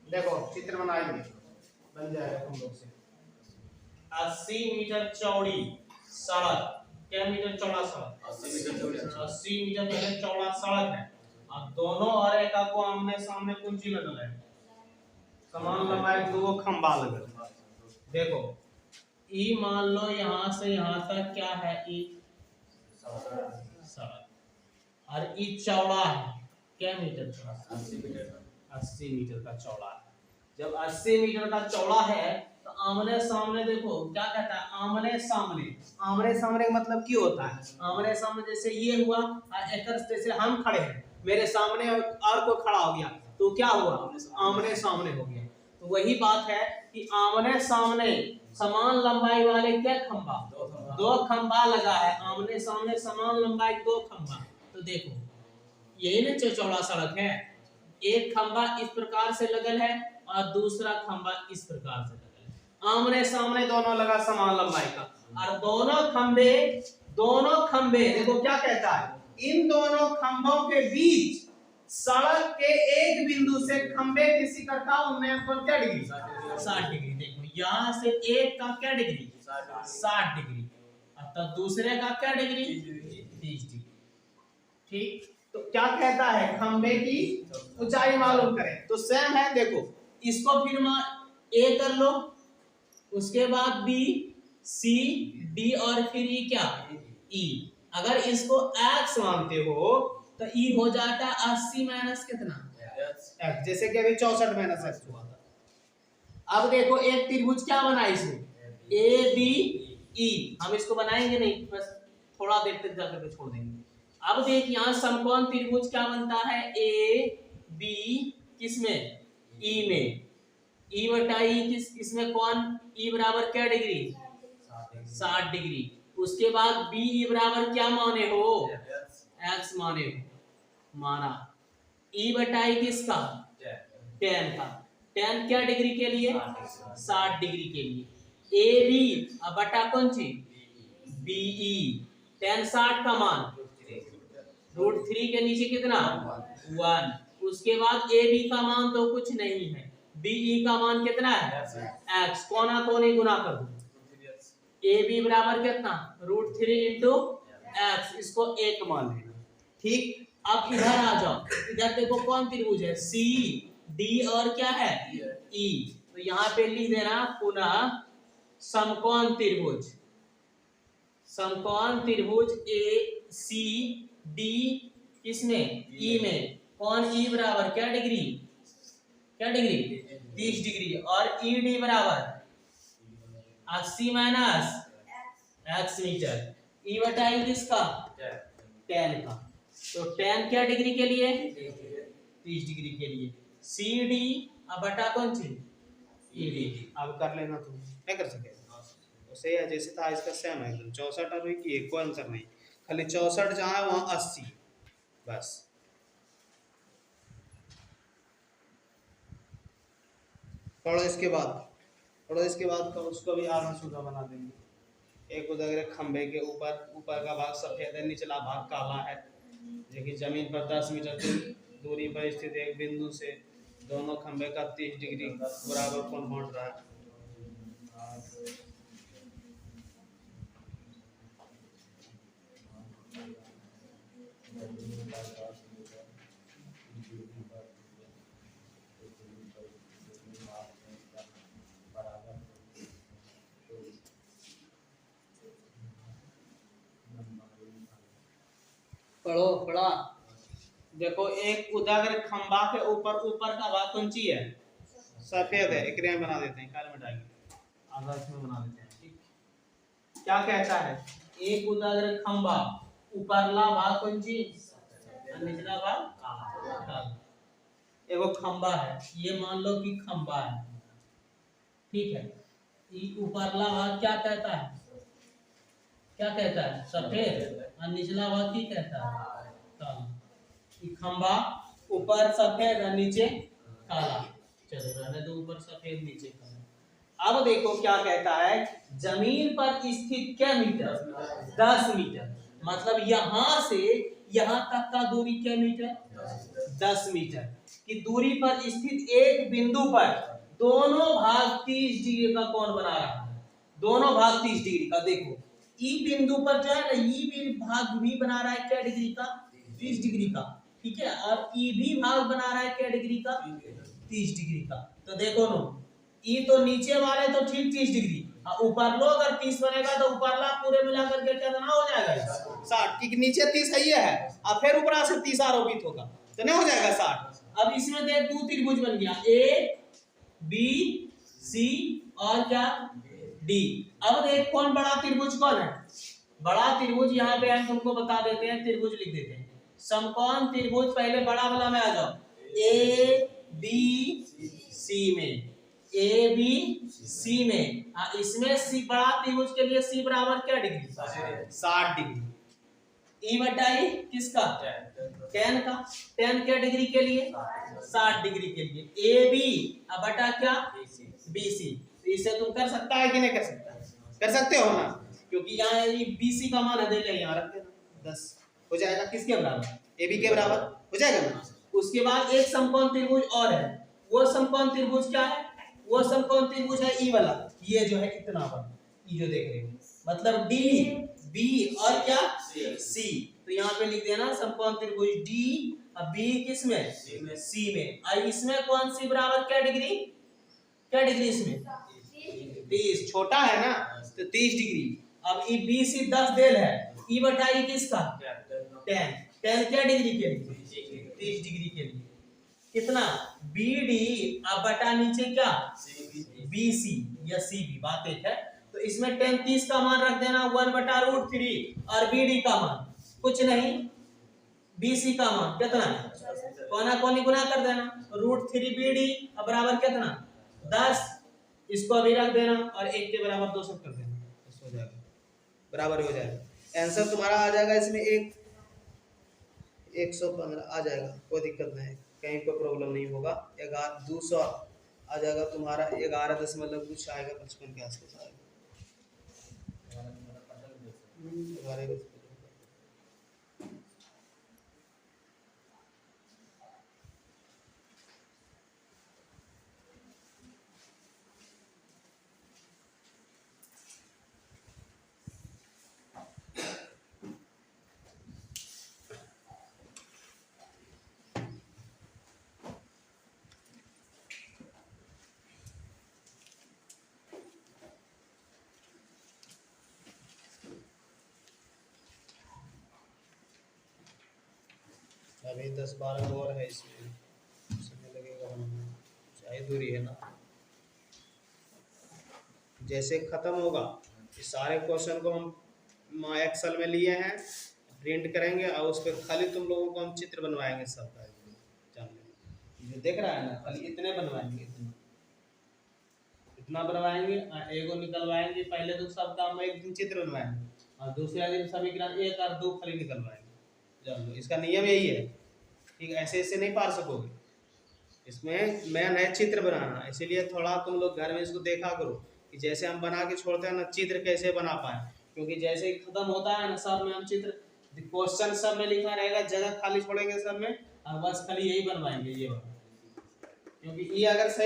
देखो चित्र बनाएंगे, बन जाएगा तुम लोग से। 80 मीटर चौड़ी सड़क। क्या मीटर चौड़ा सड़क? 80 मीटर चौड़ी। 80 मीटर पहले चौड़ा सड़क है। अब दोनों और एक को आमने सामने कुंची लगल है, समान लंबाई दो खंबा लगल है। देखो ई मान लो यहाँ से यहाँ तक क्या है, ई सड़क, और ई चौड़ा है क्या मीटर? 80 मीटर। 80 मीटर का चौड़ा है। जब 80 मीटर का चौड़ा है तो आमने सामने देखो क्या कहता है, आमने सामने। आमने सामने का मतलब क्या होता है? आमने सामने जैसे ये हुआ और एक जैसे हम खड़े हैं, मेरे सामने और कोई खड़ा हो गया तो क्या हुआ? आमने सामने हो गया। तो वही बात है कि आमने सामने समान लंबाई वाले क्या खंबा, दो खंबा लगा है। आमने सामने समान लंबाई दो खंबा। तो देखो यही ना चौड़ा सड़क है। एक खंबा इस प्रकार से लगल है और दूसरा खंबा इस प्रकार से लगल है। आमने सामने दोनों लगा समान लंबाई का, और दोनों खंबे देखो क्या कहता है, इन दोनों खंभों के बीच सड़क के एक बिंदु से खंबे की शिखर का उन्नयन कोण क्या डिग्री? 60 डिग्री। देखो यहाँ से एक का क्या डिग्री? 60 डिग्री। तब दूसरे का क्या डिग्री? 30 डिग्री। ठीक, तो क्या कहता है, खंबे की ऊंचाई मालूम करें। तो सेम है, देखो इसको फिर ए कर लो, उसके बाद बी, सी, डी और फिर ई क्या? ई। अगर इसको x मानते हो तो ई हो जाता है 80 माइनस कितना? x। जैसे कि अभी 64 माइनस x हुआ था। अब देखो एक त्रिभुज क्या बना इसमें, ए बी ई। हम इसको बनाएंगे नहीं, बस थोड़ा देर तक जाकर के छोड़ देंगे। अब देख यहाँ समकोण त्रिभुज क्या बनता है, ए बी किसमें? ई में। ई बटा ई इसमें कौन? ई बराबर क्या डिग्री? 60 डिग्री। उसके बाद बी ई बराबर क्या माने हो? एक्स माने हो, माना। ई बटा ई किसका? tan का। tan क्या डिग्री के लिए? 60 डिग्री के लिए। ए बी अब बटा कौन सी? बीई। tan 60 का मान √3 के नीचे कितना? 1। उसके बाद ए बी का मान तो कुछ नहीं है, बीई का मान कितना है? x। कोना कोनी गुना कर दो, ए बी बराबर कितना? √3 इंटू एक्स। इसको एक मान लेना। ठीक, अब इधर आ जाओ, इधर देखो कौन त्रिभुज है, सी डी और क्या है? ई। तो यहाँ पे लिख देना पुनः समकोण त्रिभुज। समकोण त्रिभुज ए सी डी किसमें? ई में। कौन? ई बराबर क्या डिग्री? क्या डिग्री? 30 डिग्री। और ई डी बराबर 80 माइनस x मीटर। ई बटा ई किसका? tan का। तो tan क्या डिग्री के लिए? 30 डिग्री के लिए। सी डी अब बटा कौन सी? E D. अब कर लेना, तुम नहीं कर सके उसे है जैसे था, इसका सेम है एकदम। 64 और की एक को आंसर नहीं, खाली 64 जहाँ है वहाँ 80 बस। पढ़ो इसके बाद का उसको भी आधा सूधा बना देंगे। एक उधर खंबे के ऊपर का भाग सफेद है, निचला भाग काला है, जो कि जमीन पर 10 मीटर दूरी पर स्थित एक बिंदु से दोनों खंबे का 30 डिग्री बराबर कोण बांट रहा है। पढ़ा। देखो एक उदागर खंबा के ऊपर का भाग कौन सी है? सफेद है। एक रेम बना देते हैं, काले मिटाएंगे, आधा इसमें बना देते हैं। ठीक, क्या कहता है, एक उदागर खंबा ऊपरला भाग कौन सी, निचला भाग काला। एगो खंबा है, ये मान लो कि खंबा है, ठीक है। ये ऊपरला भाग क्या कहता है? क्या कहता है? सफेद। और निचला भाग की कहता है? काला। खंबा ऊपर सफेद और नीचे काला। चलो रहने दो, ऊपर सफेद नीचे काला। अब देखो क्या कहता है, जमीन पर स्थित क्या मीटर? 10 मीटर। मतलब यहां से यहाँ तक का दूरी क्या मीटर, 10 मीटर की दूरी पर स्थित एक बिंदु पर दोनों भाग 30 डिग्री का कोण बना रहा है। दोनों भाग 30 डिग्री का। देखो ई बिंदु पर जो है ना, ई भी भाग भी बना रहा है क्या डिग्री का, 30 डिग्री का, ठीक है। और ई भी भाग बना रहा है क्या डिग्री का, 30 डिग्री का। तो देखो नो, ई तो नीचे वाले तो ठीक 30 डिग्री, ऊपर लो अगर 30 बनेगा तो ऊपरला पूरे मिलाकर के कितना हो जाएगा, 60, क्योंकि नीचे 30 है, ये है, अब फिर ऊपर से 30 आरोपित होगा तो नहीं हो जाएगा 60। अब इसमें देख दो त्रिभुज बन गया, ए बी सी और क्या डी। अब देख कौन बड़ा त्रिभुज कौन है, बड़ा त्रिभुज यहाँ पे हम तुमको बता देते हैं, त्रिभुज लिख देते हैं। समकोण त्रिभुज पहले बड़ा वाला में आ जाओ, ए बी सी में, ए बी सी में। इसमें सी बड़ा त्रिभुज के लिए सी बराबर क्या डिग्री, 60 डिग्री। ई बटा ई किसका, tan का, tan क्या डिग्री के लिए, 60 डिग्री के लिए। ए बी बटा क्या, बी सी। तो इसे तुम कर सकता है कि नहीं कर सकता, कर सकते हो ना, क्योंकि यहाँ बी सी का मान दे ले, यहाँ रख देना 10 हो जाएगा किसके बराबर, ए बी के बराबर हो जाएगा ना। उसके बाद एक समकोण त्रिभुज और है, वो समकोण त्रिभुज क्या है, वो समकोण त्रिभुज है ई वाला, ये जो है इतना वाला, ये जो देख रहे हो, मतलब डी बी और क्या सी। तो यहाँ पे लिख देना समकोण त्रिभुज डी और बी किसमें, सी में। और इसमें कौन सी बराबर क्या डिग्री, क्या डिग्री इसमें, 30 छोटा है ना तो 30 डिग्री। अब ई बी सी 10 देल है, ई बटा ई किसका, 10, 10 क्या डिग्री के लिए, 30 डिग्री के लिए। कितना, बी डी अब बटा नीचे क्या, बी सी या सी बी, बात एक है। तो इसमें tan 30 का मान रख देना 1/√3 और बी डी का मान कुछ नहीं, बी सी का मान कितना, कोना कोनी गुना कर देना, √3 बी डी बराबर कितना 10, इसको अभी रख देना और 1 के बराबर 2 सब कर देना, बस हो जाएगा, बराबर हो जाएगा। आंसर तुम्हारा आ जाएगा इसमें 115 आ जाएगा, कोई दिक्कत नहीं, कहीं पर प्रॉब्लम नहीं होगा। 200 आ जाएगा तुम्हारा, 11 दशमलव कुछ आएगा, 55 के आसपास आएगा। 11 अभी 10-12 और है, इसमें समय लगेगा बनाने, चाहे दूरी है ना। जैसे खत्म होगा इस सारे क्वेश्चन को हम एक्सेल में लिए हैं, प्रिंट करेंगे और उस पर खाली तुम लोगों को हम चित्र बनवाएंगे सबका, जान लो जो देख रहा है ना, खाली इतने बनवाएंगे, इतना बनवाएंगे, एगो निकलवाएंगे। पहले तो सबका हम एक दिन चित्र बनवाएंगे और दूसरे दिन समीकरण 1 और 2 खाली निकलवाएंगे, जान लो इसका नियम यही है, ठीक। ऐसे ऐसे नहीं पार सकोगे, इसमें मेन है चित्र बनाना। इसीलिए थोड़ा तुम लोग घर में इसको देखा करो कि जैसे हम बना के छोड़ते हैं ना, चित्र कैसे बना पाए, क्योंकि जैसे ही खत्म होता है ना सब में हम चित्र, क्वेश्चन सब में लिखा रहेगा, जगह खाली छोड़ेंगे सब में, और बस खाली यही बनवाएंगे ये, क्योंकि ये अगर सही